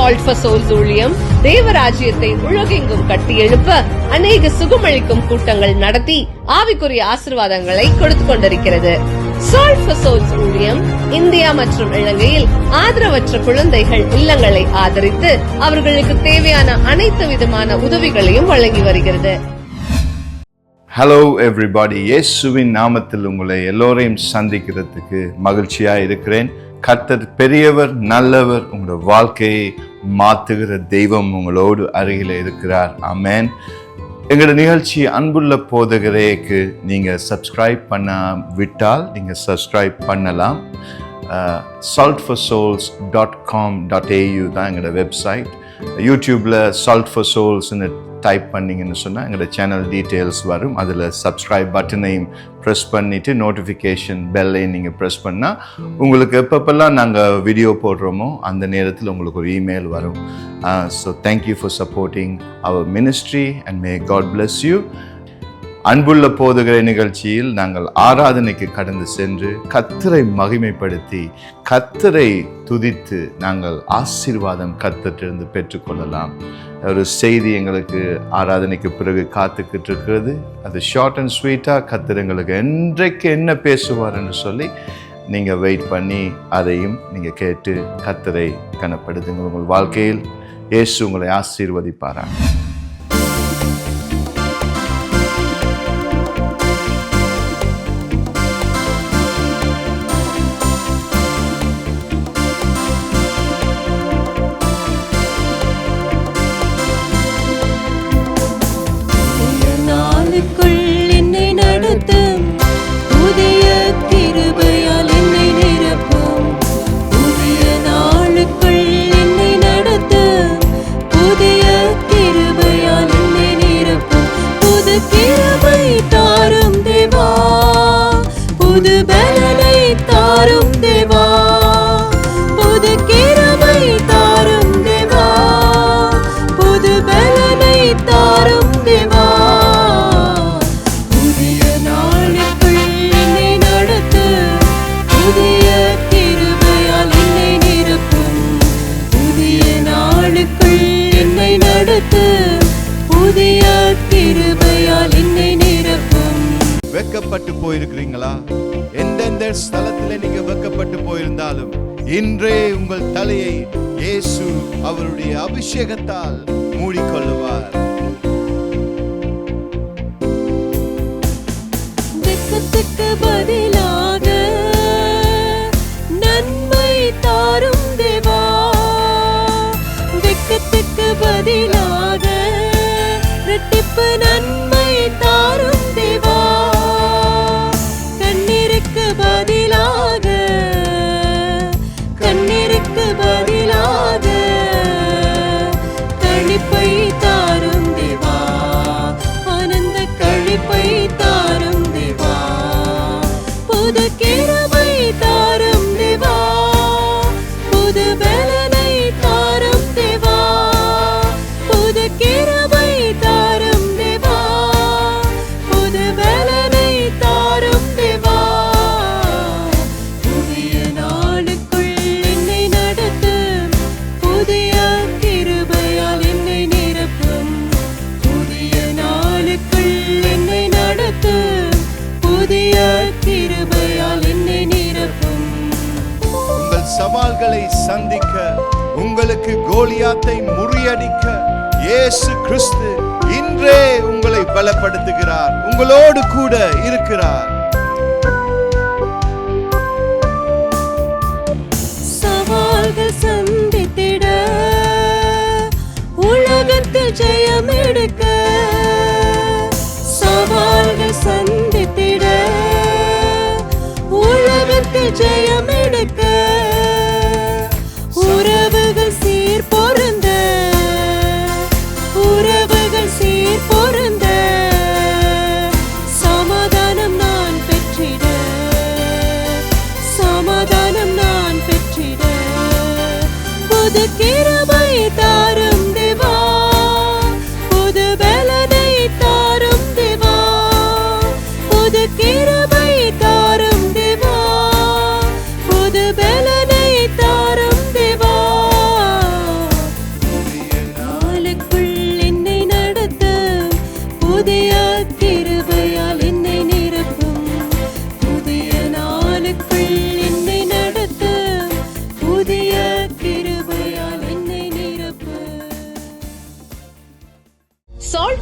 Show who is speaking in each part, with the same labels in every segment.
Speaker 1: Salt for souls ஊழியம் தேவராஜ்யத்தை உலகெங்கும் கட்டி எழுப்ப அநேக சுகமளிக்கும் கூட்டங்கள் நடத்தி ஆவிக்குரிய ஆசீர்வாதங்களை கொடுத்து கொண்டிருக்கிறது. சால்ட் ஃபார் சோல்ஸ் ஊழியம் இந்தியா மற்றும் இலங்கையில் ஆதரவற்ற குழந்தைகள் இல்லங்களை ஆதரித்து அவர்களுக்கு தேவையான அனைத்து விதமான உதவிகளையும் வழங்கி வருகிறது.
Speaker 2: ஹலோ எவ்ரிபாடி, இயேசுவின் நாமத்தில் உங்களை எல்லோரையும் சந்திக்கிறதுக்கு மகிழ்ச்சியா இருக்கிறேன். கர்த்தர் பெரியவர், நல்லவர். உங்களோட வாழ்க்கையை மாற்றுகிற தெய்வம் உங்களோடு அருகில் இருக்கிறார். ஆமென். எங்களோட நிகழ்ச்சி அன்புள்ள போதகரேக்கு நீங்கள் சப்ஸ்கிரைப் பண்ண விட்டால் நீங்கள் சப்ஸ்கிரைப் பண்ணலாம். saltforsouls.com.au தான் எங்களோட வெப்சைட். யூடியூப்பில் சால்ட் ஃபார் சோல்ஸ்ன்னு டைப் பண்ணிங்கன்னு சொன்னால் எங்களோட சேனல் டீட்டெயில்ஸ் வரும். அதில் சப்ஸ்கிரைப் பட்டனையும் ப்ரெஸ் பண்ணிவிட்டு நோட்டிஃபிகேஷன் பெல்லையும் நீங்கள் ப்ரெஸ் பண்ணால் உங்களுக்கு எப்பப்பெல்லாம் நாங்கள் வீடியோ போடுறோமோ அந்த நேரத்தில் உங்களுக்கு ஒரு இமெயில் வரும். So thank you for supporting our ministry and may God bless you. அன்புள்ள போதகர நிகழ்ச்சியில் நாங்கள் ஆராதனைக்கு கடந்து சென்று கர்த்தரை மகிமைப்படுத்தி கர்த்தரை துதித்து நாங்கள் ஆசீர்வாதம் கர்த்தரிலிருந்து பெற்றுக்கொள்ளலாம். ஒரு செய்தி எங்களுக்கு ஆராதனைக்கு பிறகு காத்துக்கிட்டு இருக்கிறது. அது ஷார்ட் அண்ட் ஸ்வீட்டாக கர்த்தர் எங்களுக்கு என்றைக்கு என்ன பேசுவார்ன்னு சொல்லி நீங்கள் வெயிட் பண்ணி அதையும் நீங்கள் கேட்டு கர்த்தரை கனப்படுத்துங்க. உங்கள் வாழ்க்கையில் இயேசு உங்களை ஆசீர்வதிப்பாராங்க. வெக்கப்பட்டு போயிருக்கிறீங்களா? எந்தெந்த ஸ்தலத்தில் நீங்க வெக்கப்பட்டு போயிருந்தாலும் இன்றே உங்கள் தலையை இயேசு அவருடைய அபிஷேகத்தால் மூடிக்கொள்ளுவார்.
Speaker 3: வெக்கத்துக்கு பதிலாக நன்மை தாரும் தேவா, வெக்கத்துக்கு பதிலாக இரட்டிப்பு நன்மை தாரும் தேவா, கண்ணீருக்கு பதிலாக களிப்பை தாரும் தேவா, ஆனந்த களிப்பை தாரும் தேவா, புது கிருபை தாரும் தேவா, புது பலனை தாரும் தேவா, புது கிருபை தாரும் தேவா, புது பலனை தாரும் தேவா, புதிய நாளுக்குள் என்னை நடத்தும், புதிய கிருபையால் என்னை நிரப்பும், புதிய நாளுக்குள் என்னை நடத்தும், புதிய கிருபையால் என்னை நிரப்பும்.
Speaker 2: உங்கள் சவால்களை சந்திக்க, உங்களுக்கு கோலியாத்தை முறியடிக்க இயேசு கிறிஸ்து இன்றே உங்களை பலப்படுத்துகிறார், உங்களோடு கூட இருக்கிறார்.
Speaker 3: சவால்கள் சந்தித்திட, உலகத்தில் ஜெயம் எடுக்க, சவால்கள் சந்தித்திட, உலகத்தில் ஜெயம் எடுக்க, உறவுகள் சீர் பொருந்த, உறவுகள் சீர் பொருந்த, சமாதானம் நான் பெற்றிட, சமாதானம் நான் பெற்றிட, புது கிருபை தாரும் தேவா, புது பலனை தாரும் தேவா, புது கிருபை தாரும் தேவா, புது பலனை தாரும் தேவா,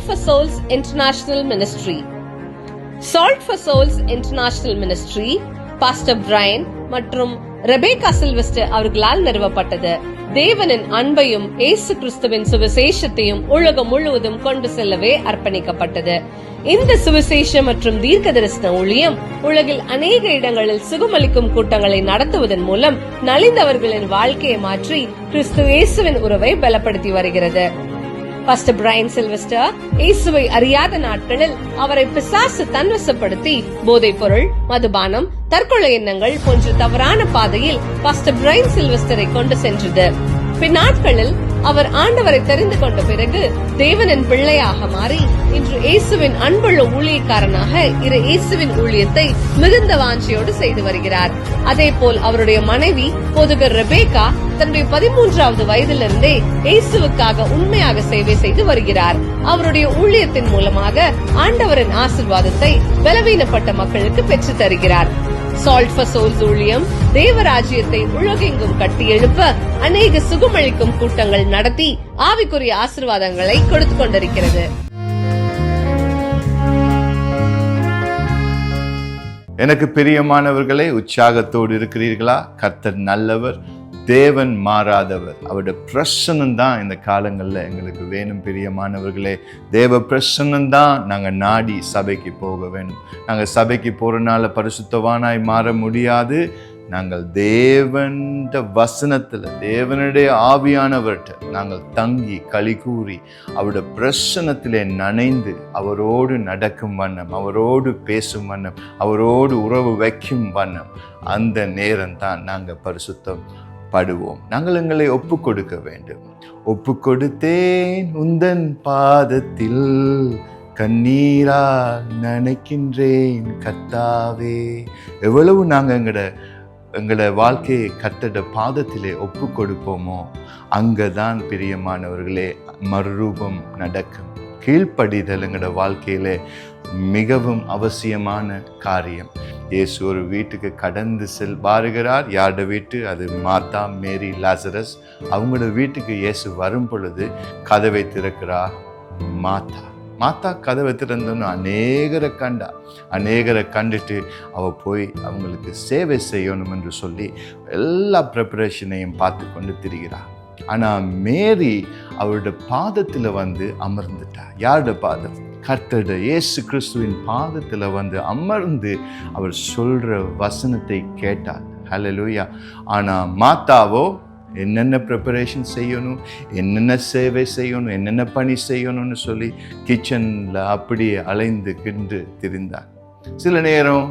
Speaker 1: for Souls International Ministry. Salt for Souls International Ministry pastor Brian மற்றும் ரெபேக்கா சில்வெஸ்டர் அவர்களால் நிறுவப்பட்டது. தேவனின் அன்பையும் இயேசு கிறிஸ்துவின் சுவிசேஷத்தையும் உலகம் முழுவதும் கொண்டு செல்லவே அர்ப்பணிக்கப்பட்டது. இந்த சுவிசேஷம் மற்றும் தீர்க்க தரிசன ஊழியம் உலகில் அநேக இடங்களில் சுகமளிக்கும் கூட்டங்களை நடத்துவதன் மூலம் நலிந்தவர்களின் வாழ்க்கையை மாற்றி கிறிஸ்து இயேசுவின் உறவை பலப்படுத்தி வருகிறது. பாஸ்டர் பிரையன் சில்வெஸ்டர் இயேசுவை அறியாத நாட்களில் அவரை பிசாசு தன்வசப்படுத்தி போதைப் பொருள், மதுபானம், தற்கொலை எண்ணங்கள் போன்ற தவறான பாதையில் பாஸ்டர் பிரையன் சில்வெஸ்டரை கொண்டு சென்றது. பின்னாட்களில் அவர் ஆண்டவரை தெரிந்து கொண்ட பிறகு தேவனின் பிள்ளையாக மாறி இன்று இயேசுவின் அன்புள்ள ஊழியக்காரனாக இயேசுவின் ஊழியத்தை மிகுந்த வாஞ்சியோடு செய்து வருகிறார். அதே போல் அவருடைய மனைவி போதகர் ரெபேக்கா தன்னுடைய 13வது வயதிலிருந்தே இயேசுவுக்காக உண்மையாக சேவை செய்து வருகிறார். அவருடைய ஊழியத்தின் மூலமாக ஆண்டவரின் ஆசீர்வாதத்தை பலவீனப்பட்ட மக்களுக்கு பெற்று தருகிறார். சால்ட் ஃபார் சோல்ஸ் ஊழியம் தேவராஜ்யத்தை உலகெங்கும் கட்டி எழுப்ப அநேக சுகமளிக்கும் கூட்டங்கள் நடத்தி ஆவிக்குரிய ஆசீர்வாதங்களை கொடுத்து கொண்டிருக்கிறது.
Speaker 2: எனக்கு பிரியமானவர்களே, உற்சாகத்தோடு இருக்கிறீர்களா? கர்த்தர் நல்லவர், தேவன் மாறாதவர். அவருடைய பிரசன்னம் தான் இந்த காலங்களில் எங்களுக்கு வேணும். பிரியமானவர்களே, தேவ பிரசன்னம் தான் நாங்கள் நாடி சபைக்கு போக வேணும். நாங்கள் சபைக்கு போகிறனால பரிசுத்தவானாய் மாற முடியாது. நாங்கள் தேவனுடைய வசனத்தில், தேவனுடைய ஆவியானவர்கிட்ட நாங்கள் தங்கி களி கூறி அவருடைய பிரசன்னத்திலே நனைந்து அவரோடு நடக்கும் வண்ணம், அவரோடு பேசும் வண்ணம், அவரோடு உறவு வைக்கும் வண்ணம், அந்த நேரம் தான் நாங்கள் பரிசுத்தம் படுவோம். நாங்கள் எங்களை ஒப்பு கொடுக்க வேண்டும். ஒப்பு கொடுத்தேன் உந்தன் பாதத்தில், கண்ணீரால் நனைக்கின்றேன் கர்த்தாவே. எவ்வளவு நாங்கள் எங்களோட வாழ்க்கையை கர்த்தருடைய பாதத்திலே ஒப்பு கொடுப்போமோ அங்கதான் பிரியமானவர்களே மறுரூபம் நடக்கும். கீழ்ப்படிதல் எங்களோட வாழ்க்கையிலே மிகவும் அவசியமான காரியம். இயேசு ஒரு வீட்டுக்கு கடந்து வருகிறார். யாரோட வீட்டு? அது மார்த்தா, மேரி, லாசரஸ். அவங்களோட வீட்டுக்கு இயேசு வரும் பொழுது கதவை திறக்கிறார் மாத்தா கதவை திறந்தோன்னு அநேகரை கண்டுட்டு அவள் போய் அவங்களுக்கு சேவை செய்யணும் என்று சொல்லி எல்லா ப்ரிப்பரேஷனையும் பார்த்து கொண்டு திரிகிறார். ஆனால் மேரி அவருடைய பாதத்தில் அமர்ந்துட்டார். யாரோட பாதம்? கர்த்தருடைய இயேசு கிறிஸ்துவின் பாதத்தில் அமர்ந்து அவர் சொல்கிற வசனத்தை கேட்டார். ஹல்லேலூயா. ஆனால் மாத்தாவோ என்னென்ன ப்ரிப்பரேஷன் செய்யணும், என்னென்ன சேவை செய்யணும், என்னென்ன பணி செய்யணும்னு சொல்லி கிச்சனில் அப்படியே அலைந்து கிண்டு திரிந்தார். சில நேரம்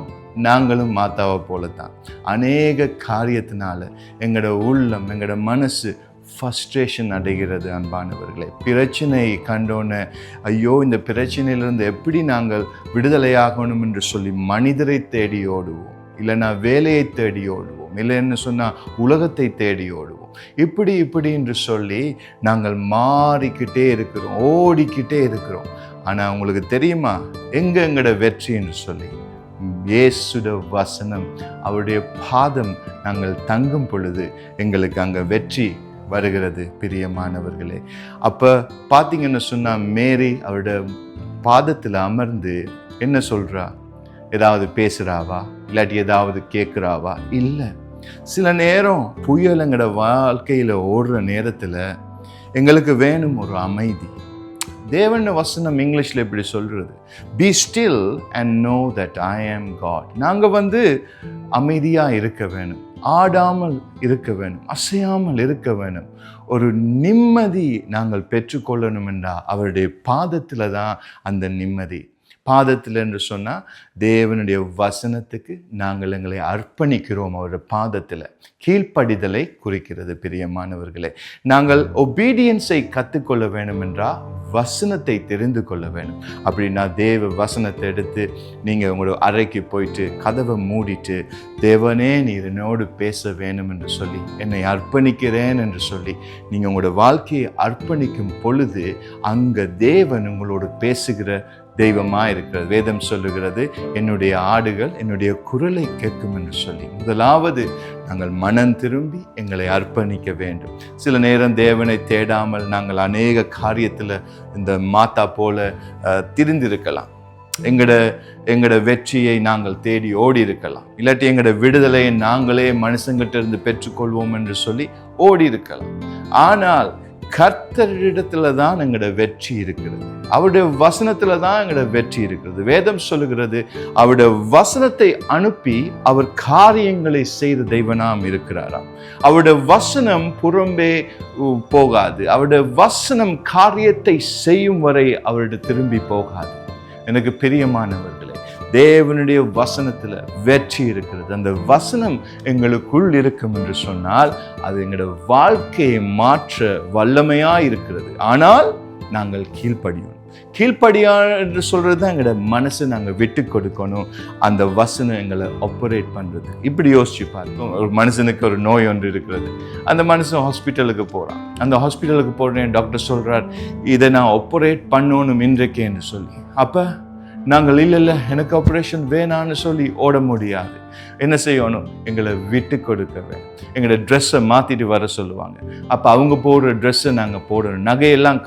Speaker 2: நாங்களும் மாத்தாவை போல தான் அநேக காரியத்தினால எங்களோட உள்ளம், எங்களோட மனசு ஃப்ரஸ்ட்ரேஷன் அடைகிறது. அன்பானவர்களே, பிரச்சனை கண்டோன்னு ஐயோ இந்த பிரச்சனையிலிருந்து எப்படி நாங்கள் விடுதலையாகணும் என்று சொல்லி மனிதரை தேடி ஓடுவோம், இல்லைன்னா வேலையை தேடி ஓடுவோம், இல்லைன்னு சொன்னால் உலகத்தை தேடி ஓடுவோம். இப்படி என்று சொல்லி நாங்கள் மாறிக்கிட்டே இருக்கிறோம், ஓடிக்கிட்டே இருக்கிறோம். ஆனால் உங்களுக்கு தெரியுமா எங்களோட வெற்றி என்று சொல்லி? இயேசுட வசனம், அவருடைய பாதம் நாங்கள் தங்கும் பொழுது எங்களுக்கு அங்கே வெற்றி வருகிறது. பிரியமானவர்களே, அப்போ பார்த்தீங்கன்னு சொன்னால் மேரி அவருடைய பாதத்தில் அமர்ந்து என்ன சொல்கிறா? ஏதாவது பேசுகிறாவா? இல்லாட்டி ஏதாவது கேட்குறாவா? இல்லை. சில நேரம் புயல் எங்களோட வாழ்க்கையில் ஓடுற நேரத்தில் எங்களுக்கு வேணும் ஒரு அமைதி. தேவன் வசனம் இங்கிலீஷில் இப்படி சொல்கிறது, be still and know that I am God. நாங்கள் அமைதியாக இருக்க வேணும், ஆடாமல் இருக்க வேணும், அசையாமல் இருக்க வேணும். ஒரு நிம்மதி நாங்கள் பெற்றுக்கொள்ளணும் என்றால் அவருடைய பாதத்தில் தான் அந்த நிம்மதி. பாதத்தில் என்று சொன்னால் தேவனுடைய வசனத்துக்கு நாங்கள் எங்களை அர்ப்பணிக்கிறோம். அவருடைய பாதத்தில் கீழ்ப்படிதலை குறிக்கிறது. பிரியமானவர்களே, நாங்கள் ஒபீடியன்ஸை கற்றுக்கொள்ள வேண்டும் என்றால் வசனத்தை தெரிந்து கொள்ள வேண்டும். அப்படின்னா தேவ வசனத்தை எடுத்து நீங்கள் உங்களோட அறைக்கு போயிட்டு கதவை மூடிட்டு, தேவனே நீர் என்னோடு பேச வேணும் என்று சொல்லி, என்னை அர்ப்பணிக்கிறேன் என்று சொல்லி நீங்கள் உங்களோட வாழ்க்கையை அர்ப்பணிக்கும் பொழுது அங்கே தேவன் உங்களோடு பேசுகிற தெய்வமாக இருக்கிறது. வேதம் சொல்லுகிறது, என்னுடைய ஆடுகள் என்னுடைய குரலை கேட்கும் என்று சொல்லி. முதலாவது நாங்கள் மனம் திரும்பி எங்களை அர்ப்பணிக்க வேண்டும். சில நேரம் தேவனை தேடாமல் நாங்கள் அநேக காரியத்தில் இந்த மாத்தா போல திரிந்திருக்கலாம். எங்களோட வெற்றியை நாங்கள் தேடி ஓடி இருக்கலாம், இல்லாட்டி எங்களோட விடுதலையை நாங்களே மனுஷங்கிட்ட இருந்து பெற்றுக்கொள்வோம் என்று சொல்லி ஓடி இருக்கலாம். ஆனால் கர்த்தரிடத்துல தான் எங்களோட வெற்றி இருக்கிறது. அவருடைய வசனத்துல தான் எங்களோட வெற்றி இருக்கிறது. வேதம் சொல்லுகிறது, அவருடைய வசனத்தை அனுப்பி அவர் காரியங்களை செய்த தெய்வனாம் இருக்கிறாராம். அவருடைய வசனம் புறம்பே போகாது. அவருடைய வசனம் காரியத்தை செய்யும் வரை அவருடைய திரும்பி போகாது. எனக்கு பிரியமானவர்களே, தேவனுடைய வசனத்துல வெற்றி இருக்கிறது. அந்த வசனம் எங்களுக்குள் இருக்கும் என்று சொன்னால் அது எங்களோட வாழ்க்கையை மாற்ற வல்லமையா இருக்கிறது. ஆனால் நாங்கள் கீழ்ப்படியா என்று சொல்றது தான் எங்களோட மனசை நாங்கள் விட்டு கொடுக்கணும், அந்த வசனம் எங்களை ஆப்பரேட் பண்றது. இப்படி யோசிச்சு பார்த்தோம், ஒரு மனுஷனுக்கு ஒரு நோய் ஒன்று இருக்கிறது. அந்த மனுஷன் ஹாஸ்பிட்டலுக்கு போறான். அந்த ஹாஸ்பிட்டலுக்கு போறேன், டாக்டர் சொல்றார், இதை நான் ஆப்பரேட் பண்ணணும் இன்றைக்கு என்று சொல்லி. அப்ப நாங்கள் இல்லை எனக்கு ஆப்ரேஷன் வேணான்னு சொல்லி ஓட முடியாது. என்ன செய்யணும்? எங்களை விட்டு கொடுக்க வேண்டும். எங்களோட ட்ரெஸ்ஸை மாற்றிட்டு வர சொல்லுவாங்க. அப்போ அவங்க போடுற ட்ரெஸ்ஸை நாங்கள் போடணும். நகையெல்லாம்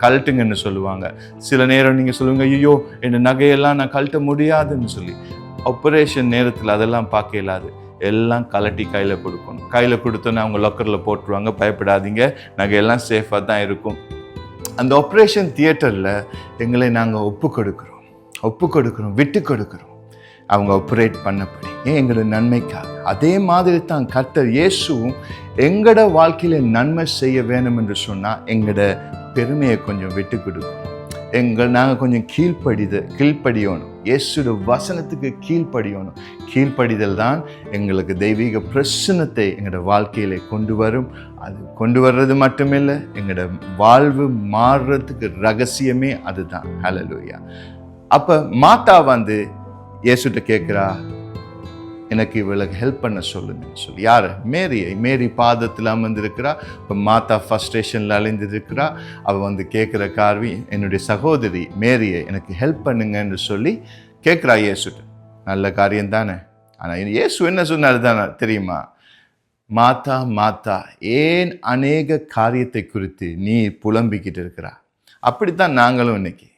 Speaker 2: கழட்டுங்கன்னு சொல்லுவாங்க. சில நேரம் நீங்கள் சொல்லுவீங்க, ஐயோ என் நகையெல்லாம் நான் கழட்ட முடியாதுன்னு சொல்லி. ஆப்ரேஷன் நேரத்தில் அதெல்லாம் பார்க்க இயலாது. எல்லாம் கலட்டி கையில் கொடுக்கணும். கையில் கொடுத்தோன்னே அவங்க லாக்கரில் போட்டுருவாங்க. பயப்படாதீங்க, நகையெல்லாம் சேஃபாக தான் இருக்கும். அந்த ஆப்ரேஷன் தியேட்டரில் எங்களை நாங்கள் ஒப்பு கொடுக்குறோம், விட்டு கொடுக்குறோம். அவங்க ஆப்ரேட் பண்ணபடி எங்களோட நன்மைக்காக. அதே மாதிரி தான் கர்த்தர் இயேசுவும் எங்களோட வாழ்க்கையில நன்மை செய்ய வேணும் என்று சொன்னால் எங்களோட பெருமையை கொஞ்சம் விட்டு கொடுக்கணும். நாங்கள் கொஞ்சம் கீழ்ப்படியணும். இயேசுட வசனத்துக்கு கீழ்ப்படியணும். கீழ்ப்படிதல் தான் எங்களுக்கு தெய்வீக பிரசன்னத்தை எங்களோட வாழ்க்கையில கொண்டு வரும். அது கொண்டு வர்றது மட்டுமில்லை, எங்களோட வாழ்வு மாறுறதுக்கு ரகசியமே அதுதான். ஹல்லேலூயா. அப்ப மாத்தா இயேசுட்ட கேட்கிறா, எனக்கு இவளுக்கு ஹெல்ப் பண்ண சொல்லுங்கன்னு சொல்லி. யாரு? மேரி பாதத்தில் அமர்ந்திருக்கிறா. இப்போ மாத்தா ஃபர்ஸ்ட்ரேஷனில் அலைந்திருக்கிறா. அவள் கேட்குற கார்வி, என்னுடைய சகோதரி மேரியை எனக்கு ஹெல்ப் பண்ணுங்கன்னு சொல்லி கேட்குறா இயேசுட்ட. நல்ல காரியம் தானே. ஆனால் இயேசு என்ன சொன்னார் தானே தெரியுமா? மாத்தா ஏன் அநேக காரியத்தை குறித்து நீ புலம்பிக்கிட்டு இருக்கிறா? அப்படித்தான் நாங்களும் இன்னைக்கு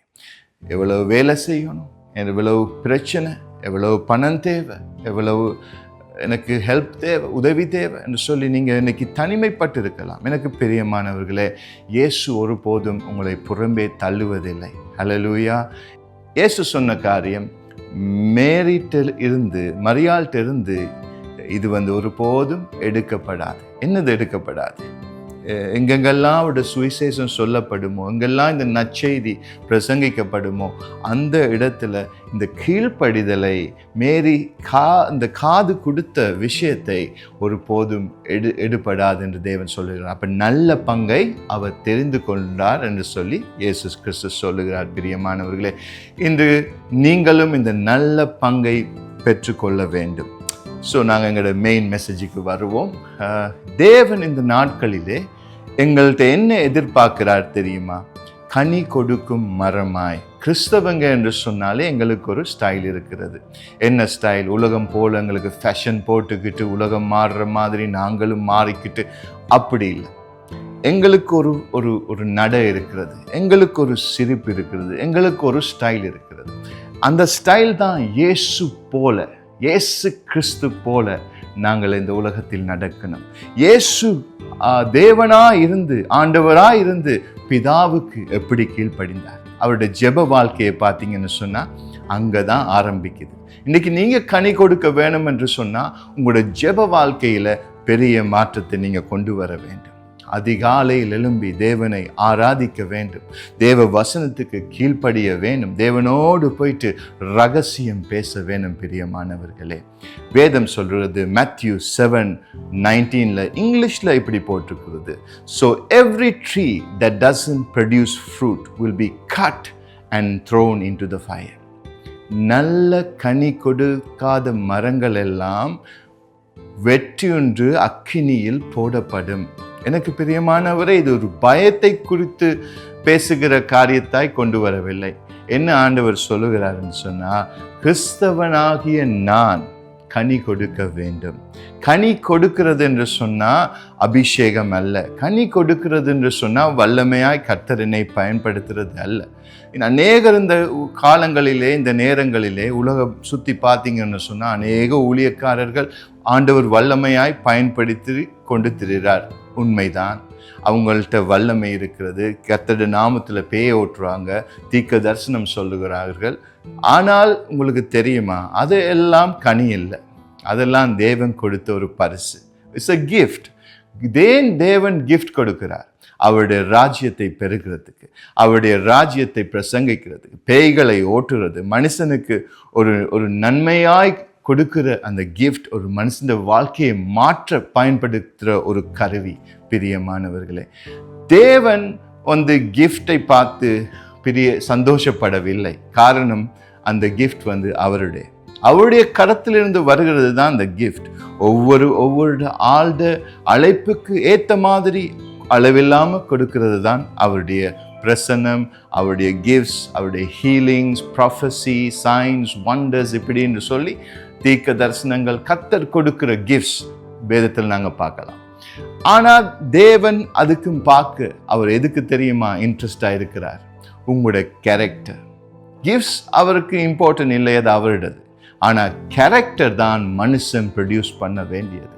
Speaker 2: எவ்வளவு வேலை செய்யணும், எவ்வளவு பிரச்சனை, எவ்வளவு பணம் தேவை, எவ்வளவு எனக்கு ஹெல்ப் தேவை, உதவி தேவை என்று சொல்லி நீங்கள் இன்னைக்கு தனிமைப்பட்டு இருக்கலாம். எனக்கு பிரியமானவர்களே, இயேசு ஒருபோதும் உங்களை புறம்பே தள்ளுவதில்லை. ஹல்லேலூயா. இயேசு சொன்ன காரியம், மரியாள்கிட்ட இருந்து இது ஒருபோதும் எடுக்கப்படாது. என்னது எடுக்கப்படாது? எங்கெங்கெல்லாம் அவருடைய சுவிசேஷம் சொல்லப்படுமோ, எங்கெல்லாம் இந்த நற்செய்தி பிரசங்கிக்கப்படுமோ, அந்த இடத்துல இந்த கீழ்ப்படிதலை மேரி இந்த காது கொடுத்த விஷயத்தை ஒருபோதும் எடுபடாது என்று தேவன் சொல்லுகிறார். அப்ப நல்ல பங்கை அவர் தெரிந்து கொண்டார் என்று சொல்லி இயேசு கிறிஸ்து சொல்லுகிறார். பிரியமானவர்களே, இன்று நீங்களும் இந்த நல்ல பங்கை பெற்றுக்கொள்ள வேண்டும். ஸோ நாங்கள் எங்களோட மெயின் மெசேஜுக்கு வருவோம். தேவன் இந்த நாட்களிலே எங்கள்கிட்ட என்ன எதிர்பார்க்கிறார் தெரியுமா? கனி கொடுக்கும் மரமாய். கிறிஸ்தவங்க என்று சொன்னாலே எங்களுக்கு ஒரு ஸ்டைல் இருக்கிறது. என்ன ஸ்டைல்? உலகம் போல எங்களுக்கு ஃபேஷன் போட்டுக்கிட்டு உலகம் மாறுற மாதிரி நாங்களும் மாறிக்கிட்டு அப்படி இல்லை. எங்களுக்கு ஒரு நடை இருக்கிறது, எங்களுக்கு ஒரு சிரிப்பு இருக்கிறது, எங்களுக்கு ஒரு ஸ்டைல் இருக்கிறது. அந்த ஸ்டைல் தான் இயேசு கிறிஸ்து போல நாங்கள் இந்த உலகத்தில் நடக்கணும். இயேசு தேவனாய் இருந்து, ஆண்டவராய் இருந்து பிதாவுக்கு எப்படி கீழ்ப்படிந்தார், அவருடைய ஜெப வாழ்க்கையை பார்த்தீங்கன்னு சொன்னா அங்கதான் ஆரம்பிக்குது. இன்னைக்கு நீங்க கனி கொடுக்க வேணும் என்று சொன்னா உங்களோட ஜெப வாழ்க்கையில பெரிய மாற்றத்தை நீங்க கொண்டு வர வேண்டும். அதிகாலையில் எழும்பி தேவனை ஆராதிக்க வேண்டும், தேவ வசனத்துக்கு கீழ்ப்படிய வேண்டும், தேவனோடு போயிட்டு ரகசியம் பேச வேண்டும். பிரியமானவர்களே, வேதம் சொல்றது Matthew 7:19 இங்கிலீஷ்ல இப்படி போட்டிருக்கிறது, so every tree that doesn't produce fruit will be cut and thrown into the fire. நல்ல கனி கொடுக்காத மரங்கள் எல்லாம் வெற்றியுன்று அக்கினியில் போடப்படும் எனக்கு பிரியமானவரே, இது ஒரு பயத்தை குறித்து பேசுகிற காரியத்தாய் கொண்டு வரவில்லை. என்ன ஆண்டவர் சொல்லுகிறாருன்னு சொன்னா, கிறிஸ்தவனாகிய நான் கனி கொடுக்க வேண்டும். கனி கொடுக்கிறது என்று சொன்னா அபிஷேகம் அல்ல. கனி கொடுக்கிறது என்று சொன்னா வல்லமையாய் கர்த்தரினை பயன்படுத்துறது அல்ல. அநேகர் இந்த காலங்களிலே, இந்த நேரங்களிலே உலகம் சுத்தி பார்த்தீங்கன்னு சொன்னா அநேக ஊழியக்காரர்கள் ஆண்டவர் வல்லமையாய் பயன்படுத்தி கொண்டு திரிகிறார். உண்மைதான், அவங்கள்ட்ட வல்லமை இருக்கிறது. கர்த்தருடைய நாமத்தில் பேய ஓட்டுறாங்க, தீர்க்க தரிசனம் சொல்லுகிறார்கள். ஆனால் உங்களுக்கு தெரியுமா, அது எல்லாம் கனி இல்லை. அதெல்லாம் தேவன் கொடுத்த ஒரு பரிசு. It's a gift. தேவன் gift கொடுக்கிறார் அவருடைய ராஜ்யத்தை பெருகிறதுக்கு, அவருடைய ராஜ்யத்தை பிரசங்கிக்கிறதுக்கு, பேய்களை ஓட்டுறது, மனுஷனுக்கு ஒரு நன்மையாய் கொடுக்கிற அந்த கிஃப்ட் ஒரு மனுஷன் வாழ்க்கையை மாற்ற பயன்படுத்துகிற ஒரு கருவி. பிரியமானவர்களே, தேவன் கிஃப்டை பார்த்து சந்தோஷப்படவில்லை. காரணம், அந்த கிஃப்ட் அவருடைய கரத்திலிருந்து வருகிறது தான் அந்த கிஃப்ட். ஒவ்வொரு ஆழ்ந்த அழைப்புக்கு ஏற்ற மாதிரி அளவில்லாமல் கொடுக்கிறது தான் அவருடைய பிரசன்னம், அவருடைய கிஃப்ட்ஸ், அவருடைய ஹீலிங்ஸ், ப்ராஃபஸி, சைன்ஸ், வண்டர்ஸ், இப்படின்னு சொல்லி தீர்க்க தரிசனங்கள், கர்த்தர் கொடுக்கிற கிஃப்ட்ஸ் வேதத்தில் நாங்கள் பார்க்கலாம். ஆனால் தேவன் அதுக்கும் பார்க்க அவர் எதுக்கு தெரியுமா இன்ட்ரெஸ்டாக இருக்கிறார்? உங்களுடைய கேரக்டர். கிஃப்ட்ஸ் அவருக்கு இம்பார்ட்டன்ட் இல்லை, அது அவருடையது. ஆனால் கேரக்டர் தான் மனுஷன் ப்ரொடியூஸ் பண்ண வேண்டியது.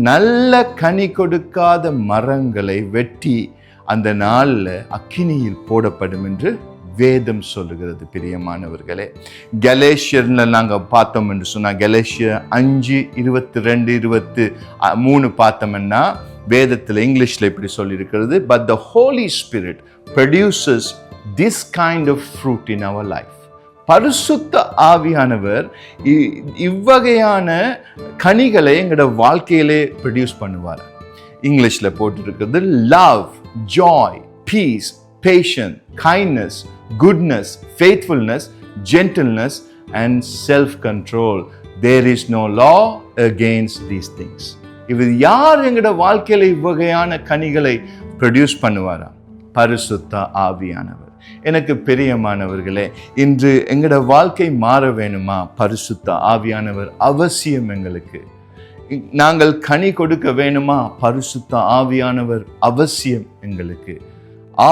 Speaker 2: நல்ல கனி கொடுக்காத மரங்களை வெட்டி அந்த நாளில் அக்கினியில் போடப்படும் என்று வேதம் சொல்லுகிறது. பிரியமானவர்களே, கலேஷியர்ல நாங்கள் பார்த்தோம் என்று சொன்னால், கலேஷியர் 5:22-23 பார்த்தோம்னா வேதத்தில் இங்கிலீஷில் இப்படி சொல்லியிருக்கிறது, but the Holy Spirit produces this kind of fruit in our life. பரிசுத்த ஆவியானவர் இவ்வகையான கனிகளை எங்களோட வாழ்க்கையிலே ப்ரொடியூஸ் பண்ணுவார். இங்கிலீஷில் போட்டிருக்கிறது, love, joy, peace, patience, kindness, goodness, faithfulness, gentleness and self-control. There is no law against these things. இது யார் எங்கட வாழ்க்கையில இவ்வகையான கனிகளை ப்ரொடியூஸ் பண்ணுவாரா? பரிசுத்த ஆவியானவர். எனக்கு பிரியமானவர்களே, இன்று எங்கட வாழ்க்கை மாற வேணுமா? பரிசுத்த ஆவியானவர் அவசியம் எங்களுக்கு. நாங்கள் கனி கொடுக்க வேணுமா? பரிசுத்த ஆவியானவர் அவசியம் எங்களுக்கு.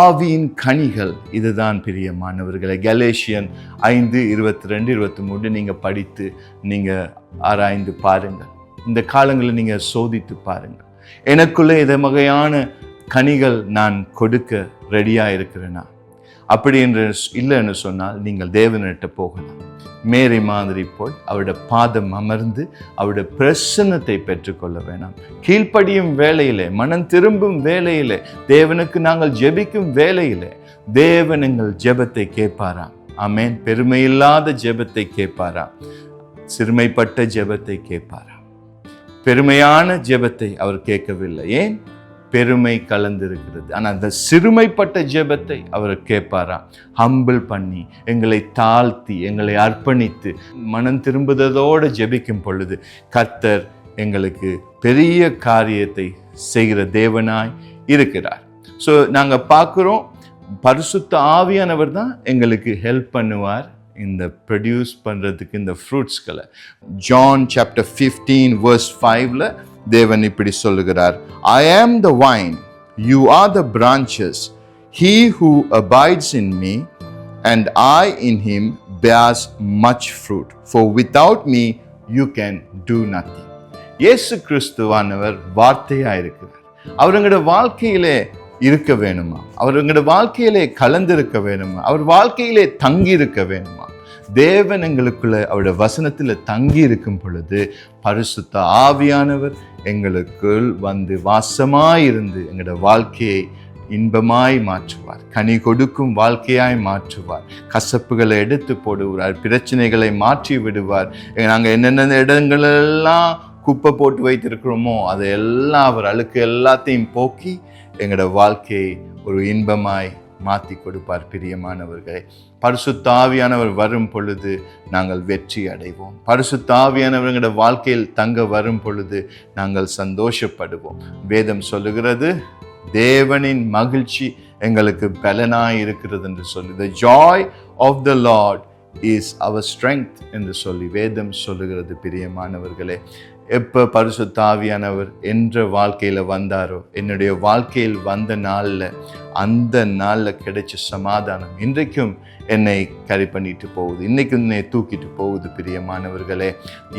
Speaker 2: ஆவியின் கனிகள் இதுதான் பிரியமானவர்களை. கலேஷியன் 5:22-23 நீங்கள் படித்து நீங்கள் ஆராய்ந்து பாருங்கள். இந்த காலங்களில் நீங்கள் சோதித்து பாருங்கள், எனக்குள்ளே இதை வகையான கனிகள் நான் கொடுக்க ரெடியாக இருக்கிறேனா? அப்படி என்று இல்லைன்னு சொன்னால் நீங்கள் தேவனிட்ட போகலாம். மேரி மாதிரி போய் அவருடைய பாதம் அமர்ந்து அவருடைய பிரசன்னத்தை பெற்றுக்கொள்ள வேணாம். கீழ்ப்படியும் வேளையிலே, மனம் திரும்பும் வேளையிலே, தேவனுக்கு நாங்கள் ஜெபிக்கும் வேளையிலே தேவன் எங்கள் ஜெபத்தை கேட்பாராம். ஆமென். பெருமையில்லாத ஜெபத்தை கேட்பாராம், சிறுமைப்பட்ட ஜெபத்தை கேட்பாராம். பெருமையான ஜெபத்தை அவர் கேட்கவில்லை. ஏன்? பெருமை கலந்திருக்கிறது. ஆனால் அந்த சிறுமைப்பட்ட ஜெபத்தை அவர் கேட்பாராம். ஹம்பிள் பண்ணி, எங்களை தாழ்த்தி, எங்களை அர்ப்பணித்து, மனம் திரும்புவதோடு ஜெபிக்கும் பொழுது கர்த்தர் எங்களுக்கு பெரிய காரியத்தை செய்கிற தேவனாய் இருக்கிறார். ஸோ நாங்கள் பார்க்குறோம், பரிசுத்த ஆவியானவர் தான் எங்களுக்கு ஹெல்ப் பண்ணுவார் இந்த ப்ரொடியூஸ் பண்ணுறதுக்கு இந்த ஃப்ரூட்ஸ்களை. ஜான் சாப்டர் 15:5 தேவன் இப்படி சொல்லுகிறார், I am the vine, you are the branches. He who abides in me and I in him bears much fruit. For without me you can do nothing. இயேசு கிறிஸ்துவானவர் வார்த்தையாக இருக்கிறார். அவர் எங்களோட வாழ்க்கையிலே இருக்க வேணுமா? அவர் எங்களோட வாழ்க்கையிலே கலந்திருக்க வேணுமா? அவர் வாழ்க்கையிலே தங்கி இருக்க வேணுமா? தேவன் எங்களுக்குள்ள அவருடைய வசனத்தில் தங்கி இருக்கும் பொழுது பரிசுத்த ஆவியானவர் எங்களுக்குள் வாசமாயிருந்து எங்களோட வாழ்க்கையை இன்பமாய் மாற்றுவார், கனி கொடுக்கும் வாழ்க்கையாய் மாற்றுவார், கசப்புகளை எடுத்து போடுவார், பிரச்சனைகளை மாற்றி விடுவார். நாங்கள் என்னென்ன இடங்களெல்லாம் குப்பை போட்டு வைத்திருக்கிறோமோ அதையெல்லாம் அவர் அழுக்கு எல்லாத்தையும் போக்கி எங்களோட வாழ்க்கையை ஒரு இன்பமாய் மாற்றி கொடுப்பார். பிரியமானவர்களே, பரிசுத்த ஆவியானவர் வரும் பொழுது நாங்கள் வெற்றி அடைவோம். பரிசுத்த ஆவியானவர்களோட வாழ்க்கையில் தங்க வரும் பொழுது நாங்கள் சந்தோஷப்படுவோம். வேதம் சொல்லுகிறது, தேவனின் மகிழ்ச்சி எங்களுக்கு பலனாய் இருக்கிறது என்று சொல்லி, the joy of the Lord is our strength என்று சொல்லி வேதம் சொல்லுகிறது. பிரியமானவர்களே, எப்போ பரிசுத்த ஆவியானவர் என்ற வாழ்க்கையில் வந்தாரோ, என்னுடைய வாழ்க்கையில் வந்த நாளில், அந்த நாளில் கிடைச்ச சமாதானம் இன்றைக்கும் என்னை கரி பண்ணிட்டு போகுது, இன்றைக்கும் என்னை தூக்கிட்டு போகுது. பிரியமானவர்களே,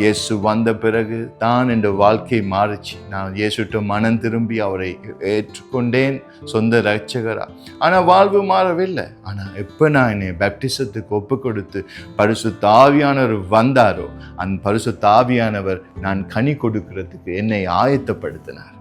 Speaker 2: இயேசு வந்த பிறகு தான் என் வாழ்க்கை மாறிச்சு. நான் இயேசுட்ட மனம் திரும்பி அவரை ஏற்றுக்கொண்டேன் சொந்த இரட்சகரா. ஆனால் வாழ்வு மாறவில்லை. ஆனால் எப்போ நான் என்னை பேப்டிசத்துக்கு ஒப்பு கொடுத்து பரிசுத்த ஆவியானவர் வந்தாரோ, அந்த பரிசுத்த ஆவியானவர் நான் கனி கொடுக்கிறதுக்கு என்னை ஆயத்தப்படுத்தினார்,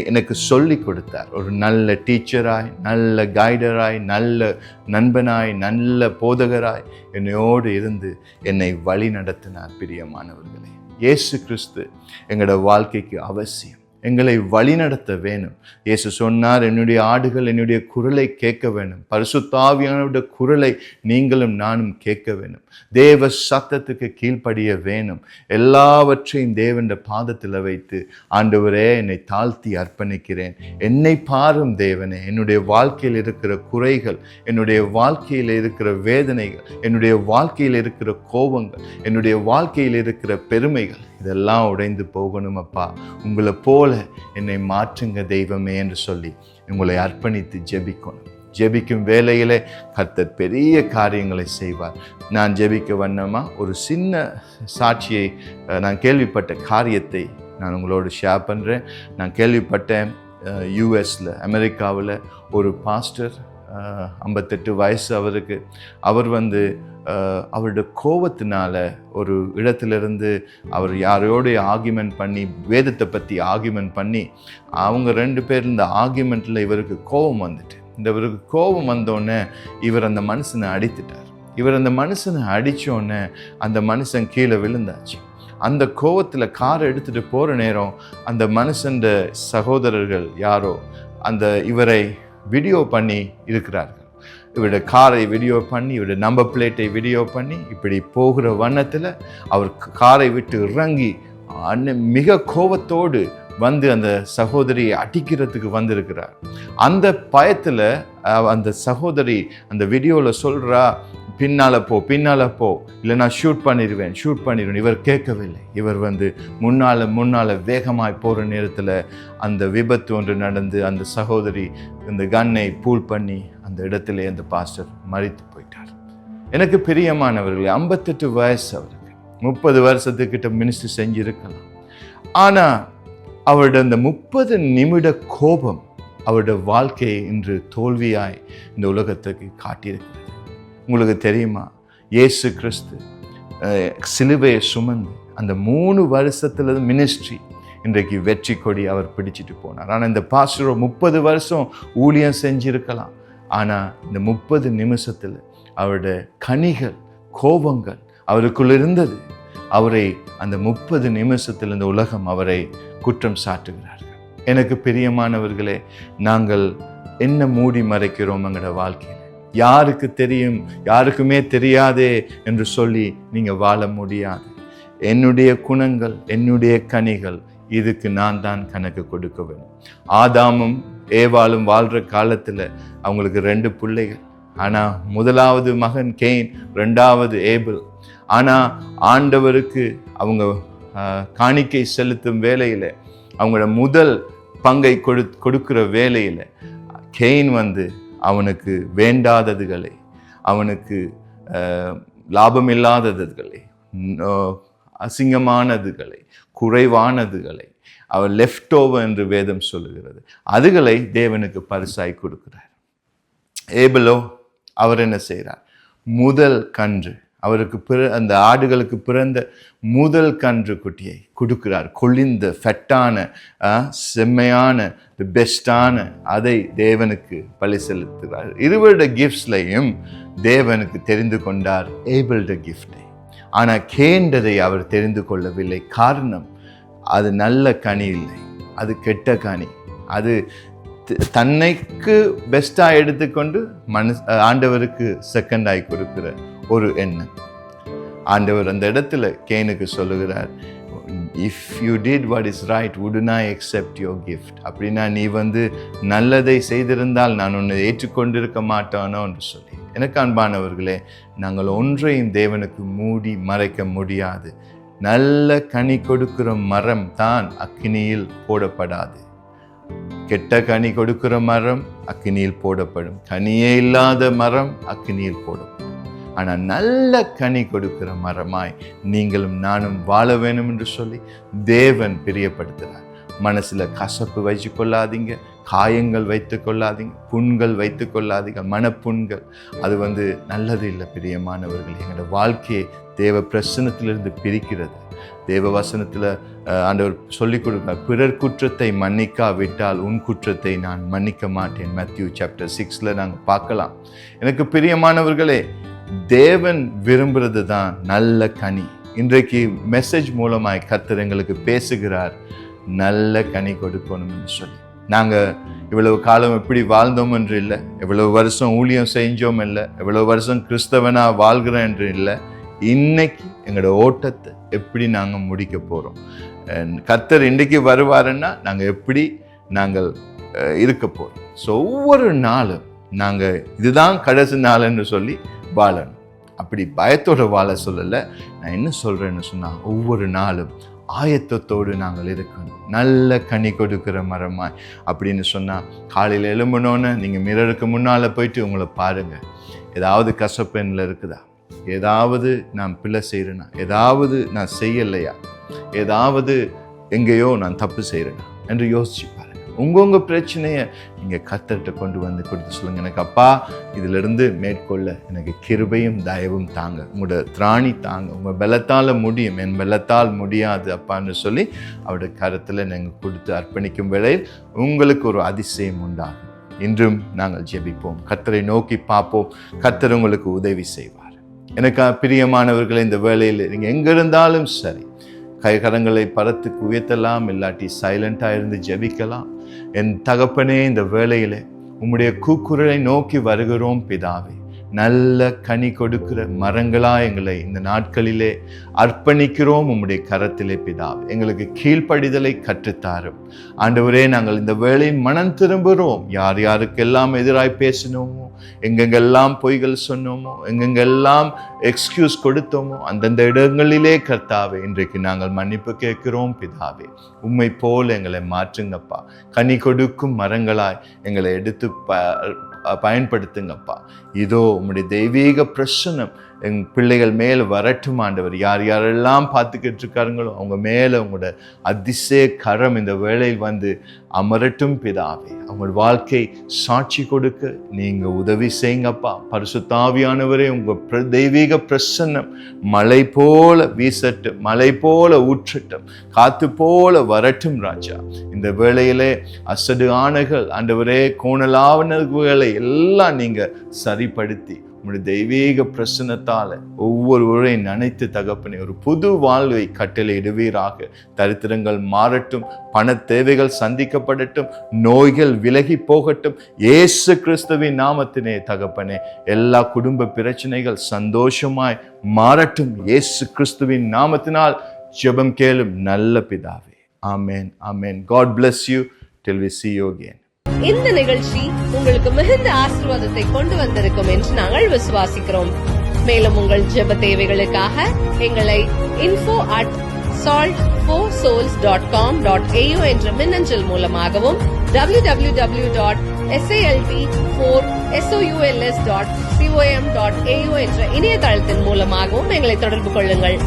Speaker 2: எனக்கு சொல்லி கொடுத்தார். ஒரு நல்ல டீச்சராய், நல்ல கைடராய், நல்ல நண்பனாய், நல்ல போதகராய் என்னையோடு இருந்து என்னை வழி நடத்தினார். பிரியமானவர்களே, இயேசு கிறிஸ்து எங்களோட வாழ்க்கைக்கு அவசியம். எங்களை வழிநடத்த வேணும். இயேசு சொன்னார், என்னுடைய ஆடுகள் என்னுடைய குரலை கேட்க வேணும். பரிசுத்த ஆவியானவருடைய குரலை நீங்களும் நானும் கேட்க வேணும். தேவ சத்தத்துக்கு கீழ்ப்படிய வேணும். எல்லாவற்றையும் தேவனுடைய பாதத்தில் வைத்து, ஆண்டவரே என்னை தாழ்த்தி அர்ப்பணிக்கிறேன், என்னை பாரும் தேவனே, என்னுடைய வாழ்க்கையில் இருக்கிற குறைகள், என்னுடைய வாழ்க்கையில் இருக்கிற வேதனைகள், என்னுடைய வாழ்க்கையில் இருக்கிற கோபங்கள், என்னுடைய வாழ்க்கையில் இருக்கிற பெருமைகள், இதெல்லாம் உடைந்து போகணும் அப்பா. உங்களை போல என்னை மாற்றுங்க தெய்வமே என்று சொல்லி உங்களை அர்ப்பணித்து ஜெபிக்கணும். ஜெபிக்கும் வேளையிலே கர்த்தர் பெரிய காரியங்களை செய்வார். நான் ஜெபிக்க வண்ணமா ஒரு சின்ன சாட்சியை, நான் கேள்விப்பட்ட காரியத்தை நான் உங்களோடு ஷேர் பண்ணுறேன். நான் கேள்விப்பட்டேன், யூஎஸில், அமெரிக்காவில் ஒரு பாஸ்டர், 58 வயசு அவருக்கு. அவர் அவருடைய கோபத்தினால ஒரு இடத்துலேருந்து அவர் யாரோடைய ஆர்கியூமெண்ட் பண்ணி, வேதத்தை பற்றி ஆர்கியூமெண்ட் பண்ணி, அவங்க 2 பேர் இந்த ஆர்கியூமெண்ட்டில் இவருக்கு கோபம் வந்துட்டு, இவருக்கு கோபம் வந்தோடனே இவர் அந்த மனுஷனை அடித்துட்டார். இவர் அந்த மனுஷனை அடித்தோடனே அந்த மனுஷன் கீழே விழுந்தாச்சு. அந்த கோபத்தில் காரை எடுத்துகிட்டு போகிற நேரம் அந்த மனுஷன் சகோதரர்கள் யாரோ இவரை வீடியோ பண்ணி இருக்கிறார்கள். இவருடைய காரை வீடியோ பண்ணி, இவருடைய நம்பர் பிளேட்டை வீடியோ பண்ணி, இப்படி போகிற வண்ணத்தில் அவர் காரை விட்டு இறங்கி மிக கோபத்தோடு அந்த சகோதரியை அடிக்கிறதுக்கு வந்திருக்கிறார். அந்த பயத்தில் அந்த சகோதரி அந்த வீடியோவில் சொல்கிறா, பின்னால் போ, இல்லை நான் ஷூட் பண்ணிடுவேன். இவர் கேட்கவில்லை. இவர் முன்னால் வேகமாய் போகிற நேரத்தில் அந்த விபத்து ஒன்று நடந்து அந்த சகோதரி இந்த கன்னை பூல் பண்ணி அந்த இடத்துல அந்த பாஸ்டர் மரித்து போயிட்டார். எனக்கு பிரியமானவர்களே, 58 வயசு அவருக்கு, 30 வருஷத்துக்கிட்ட மினிஸ்ட்ரி செஞ்சிருக்கலாம். ஆனால் அவருடைய அந்த 30 நிமிட கோபம் அவருடைய வாழ்க்கையை இன்று தோல்வியாய் இந்த உலகத்துக்கு காட்டியிருக்கிறது. உங்களுக்கு தெரியுமா, இயேசு கிறிஸ்து சிலுவையை சுமந்து அந்த 3 வருஷத்துல மினிஸ்ட்ரி இன்றைக்கு வெற்றி கொடி அவர் பிடிச்சிட்டு போனார். ஆனால் இந்த பாஸ்டரோ 30 வருஷம் ஊழியம் செஞ்சிருக்கலாம். ஆனால் இந்த 30 நிமிஷத்தில் அவருடைய கனிகள், கோபங்கள் அவருக்குள்ள இருந்தது. அவரை அந்த 30 நிமிஷத்தில் இந்த உலகம் அவரை குற்றம் சாட்டுகிறார்கள். எனக்கு பிரியமானவர்களே, நாங்கள் என்ன மூடி மறைக்கிறோம் எங்களோட வாழ்க்கையில்? யாருக்கு தெரியும், யாருக்குமே தெரியாதே என்று சொல்லி நீங்கள் வாழ முடியாது. என்னுடைய குணங்கள், என்னுடைய கனிகள், இதுக்கு நான் தான் கணக்கு கொடுக்க வேண்டும். ஆதாமும் ஏவாளும் வாழ்கிற காலத்தில் அவங்களுக்கு 2 பிள்ளைகள். ஆனால் முதலாவது மகன் கெயின், 2வது ஏபிள். ஆனால் ஆண்டவருக்கு அவங்க காணிக்கை செலுத்தும் வேலையில், அவங்களோட முதல் பங்கை கொடுக்கிற வேலையில் கெயின் அவனுக்கு வேண்டாததுகளை, அவனுக்கு லாபமில்லாததுகளை, அசிங்கமானதுகளை, குறைவானதுகளை, அவர் லெஃப்ட் ஓவர் என்று வேதம் சொல்லுகிறது, அதுகளை தேவனுக்கு பரிசாய் கொடுக்கிறார். ஏபிளோ அவர் என்ன செய்கிறார்? முதல் கன்று, அவருக்கு அந்த ஆடுகளுக்கு பிறந்த முதல் கன்று குட்டியை கொடுக்கிறார். கொளிந்த ஃபெட்டான, செம்மையான, பெஸ்டான அதை தேவனுக்கு பலி செலுத்துகிறார். இருவருடைய கிஃப்ட்ஸ்லையும் தேவனுக்கு தெரிந்து கொண்டார் ஏபிளுடைய கிஃப்டை. ஆனால் கேண்டதை அவர் தெரிந்து கொள்ளவில்லை. காரணம், அது நல்ல கனி இல்லை, அது கெட்ட கனி, அது தன்னைக்கு பெஸ்டா எடுத்துக்கொண்டு ஆண்டவருக்கு செகண்டாய் கொடுக்கிற ஒரு எண்ணம். ஆண்டவர் அந்த இடத்துல கேனுக்கு சொல்லுகிறார், if you did what is right would I accept your gift. அப்படின்னா நீ நல்லதை செய்திருந்தால் நான் உன்னை ஏற்றுக்கொண்டிருக்க மாட்டானோ என்று சொல்லி. எனக்கு அன்பானவர்களே, நாங்கள் ஒன்றையும் தேவனுக்கு மூடி மறைக்க முடியாது. நல்ல கனி கொடுக்கிற மரம் தான் அக்கினியில் போடப்படாது. கெட்ட கனி கொடுக்கிற மரம் அக்கினியில் போடப்படும். கனியே இல்லாத மரம் அக்கினியில் போடப்படும். ஆனால் நல்ல கனி கொடுக்கிற மரமாய் நீங்களும் நானும் வாழ வேணும் என்று சொல்லி தேவன் பிரியப்படுத்துகிறார். மனசுல கசப்பு வச்சு கொள்ளாதீங்க, காயங்கள் வைத்து கொள்ளாதீங்க, புண்கள் வைத்து கொள்ளாதீங்க, மனப்புண்கள். அது நல்லது இல்லை. பிரியமானவர்கள், எங்களோட வாழ்க்கையை தேவ பிரசன்னத்திலிருந்து பிரிக்கிறது. தேவ வசனத்தில் ஆண்டவர் சொல்லிக் கொடுக்கிறார், பிறர் குற்றத்தை மன்னிக்காவிட்டால் உன் குற்றத்தை நான் மன்னிக்க மாட்டேன். மத்தியூ சாப்டர் 6 நாங்கள் பார்க்கலாம். எனக்கு பிரியமானவர்களே, தேவன் விரும்புறது தான் நல்ல கனி. இன்றைக்கு மெசேஜ் மூலமாய் கர்த்தர் எங்களுக்கு பேசுகிறார், நல்ல கனி கொடுக்கணும்னு சொல்லி. நாங்கள் இவ்வளவு காலம் எப்படி வாழ்ந்தோம் என்று இல்லை, எவ்வளவு வருஷம் ஊழியம் செஞ்சோம் இல்லை, எவ்வளவு வருஷம் கிறிஸ்தவனா வாழ்கிறோம் என்று இல்லை. இன்னைக்கு எங்களோட ஓட்டத்தை எப்படி நாங்கள் முடிக்க போகிறோம், கர்த்தர் இன்றைக்கு வருவாருன்னா நாங்கள் எப்படி நாங்கள் இருக்க போகிறோம். ஸோ ஒவ்வொரு நாளும் நாங்கள் இதுதான் கடைசி நாள்னு சொல்லி வாழணும். அப்படி பயத்தோடு வாழ சொல்லலை. நான் என்ன சொல்கிறேன்னு சொன்னால், ஒவ்வொரு நாளும் ஆயத்தத்தோடு நாங்கள் இருக்கணும். நல்ல கனி கொடுக்கிற மரமாய். அப்படின்னு சொன்னால், காலையில் எழும்பணுன்னு நீங்கள் மிரருக்கு முன்னால் போயிட்டு உங்களை பாருங்கள், ஏதாவது கசப்பெண்ணில் இருக்குதா, ஏதாவது நான் பிள்ளை செய்கிறேன்னா, ஏதாவது நான் செய்யலையா, ஏதாவது எங்கேயோ நான் தப்பு செய்கிறேன்னா என்று யோசிச்சு பாருங்கள். உங்கள் பிரச்சனையை நீங்கள் கர்த்தர்கிட்ட கொண்டு கொடுத்து சொல்லுங்கள், எனக்கு அப்பா இதிலிருந்து மேற்கொள்ள எனக்கு கிருபையும் தயவும் தாங்க, உங்களோட திராணி தாங்க, உங்கள் பலத்தால் முடியும், என் பலத்தால் முடியாது அப்பான்னு சொல்லி அவருடைய கருத்தில் நீங்கள் கொடுத்து அர்ப்பணிக்கும் வேளையில் உங்களுக்கு ஒரு அதிசயம் உண்டாகும். இன்றும் நாங்கள் ஜெபிப்போம், கர்த்தரை நோக்கி பார்ப்போம், கர்த்தர் உங்களுக்கு உதவி செய்வார். எனக்கு பிரியமானவர்களை, இந்த வேளையில் நீங்கள் எங்கே இருந்தாலும் சரி, கைகரங்களை பரத்துக்கு உயர்த்தலாம், இல்லாட்டி சைலண்டாக இருந்து ஜெபிக்கலாம். என் தகப்பனே, இந்த வேளையிலே உம்முடைய கூக்குரலை நோக்கி வருகிறோம் பிதாவே. நல்ல கனி கொடுக்கிற மரங்களா எங்களை இந்த நாட்களிலே அர்ப்பணிக்கிறோம் உம்முடைய கரத்திலே பிதாவே. எங்களுக்கு கீழ்ப்படிதலை கற்றுத்தாரும் ஆண்டவரே. நாங்கள் இந்த வேளை மனம் திரும்புகிறோம். யார் யாருக்கெல்லாம் எதிராய் பேசினோமோ, எங்கெங்கெல்லாம் பொய்கள் சொன்னோமோ, எங்கெங்கெல்லாம் எக்ஸ்கியூஸ் கொடுத்தோமோ, அந்தந்த இடங்களிலே கர்த்தாவே இன்றைக்கு நாங்கள் மன்னிப்பு கேட்கிறோம் பிதாவே. உம்மை போல் எங்களை மாற்றுங்கப்பா. கனி கொடுக்கும் மரங்களாய் எங்களை எடுத்து பயன்படுத்துங்கப்பா. இதோ உம்முடைய தெய்வீக பிரசன்னம் என் பிள்ளைகள் மேல் வரட்டும் ஆண்டவர். யார் யாரெல்லாம் பார்த்துக்கிட்டு இருக்காருங்களோ அவங்க மேலே உங்களோட அதிசய கரம் இந்த வேளையில் அமரட்டும் பிதாவே. அவங்க வாழ்க்கை சாட்சி கொடுக்க நீங்கள் உதவி செய்யுங்கப்பா. பரிசுத்த ஆவியானவரே, உங்கள் தெய்வீக பிரசன்னம் மழை போல வீசட்டும், மழை போல ஊற்றட்டும், காத்து போல வரட்டும் ராஜா. இந்த வேளையிலே அசடு ஆணைகள் ஆண்டவரே, கோணலாவனர்களை எல்லாம் நீங்கள் சரிப்படுத்தி உங்களுடைய தெய்வீக பிரசன்னத்தால் ஒவ்வொருவரையும் நினைத்து தகப்பனே ஒரு புது வாழ்வை கட்டளையிடுவீராக. தரித்திரங்கள் மாறட்டும், பண தேவைகள் சந்திக்கப்படட்டும், நோய்கள் விலகி போகட்டும். இயேசு கிறிஸ்துவின் நாமத்தினே தகப்பனே, எல்லா குடும்ப பிரச்சனைகள் சந்தோஷமாய் மாறட்டும். இயேசு கிறிஸ்துவின் நாமத்தினால் ஜெபம் கேளும் நல்ல பிதாவே. ஆமென், ஆமென். God bless you till we see you again.
Speaker 1: இந்த நிகழ்ச்சி உங்களுக்கு மிகுந்த ஆசீர்வாதத்தை கொண்டு வந்திருக்கும் என்று நாங்கள் விசுவாசிக்கிறோம். மேலும் உங்கள் ஜெப தேவைகளுக்காக எங்களை info@salt4souls.com.au என்ற மின்னஞ்சல் மூலமாகவும் www.salt4souls.com.au என்ற இணையதளத்தின் மூலமாகவும் எங்களை தொடர்பு கொள்ளுங்கள்.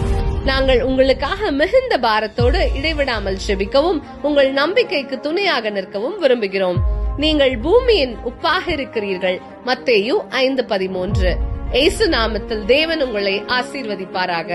Speaker 1: நாங்கள் உங்களுக்காக மிகுந்த பாரத்தோடு இடைவிடாமல் ஜெபிக்கவும் உங்கள் நம்பிக்கைக்கு துணையாக நிற்கவும் விரும்புகிறோம். நீங்கள் பூமியின் உப்பாக இருக்கிறீர்கள். மத்தேயு 5:13. இயேசு நாமத்தில் தேவன் உங்களை ஆசீர்வதிப்பாராக.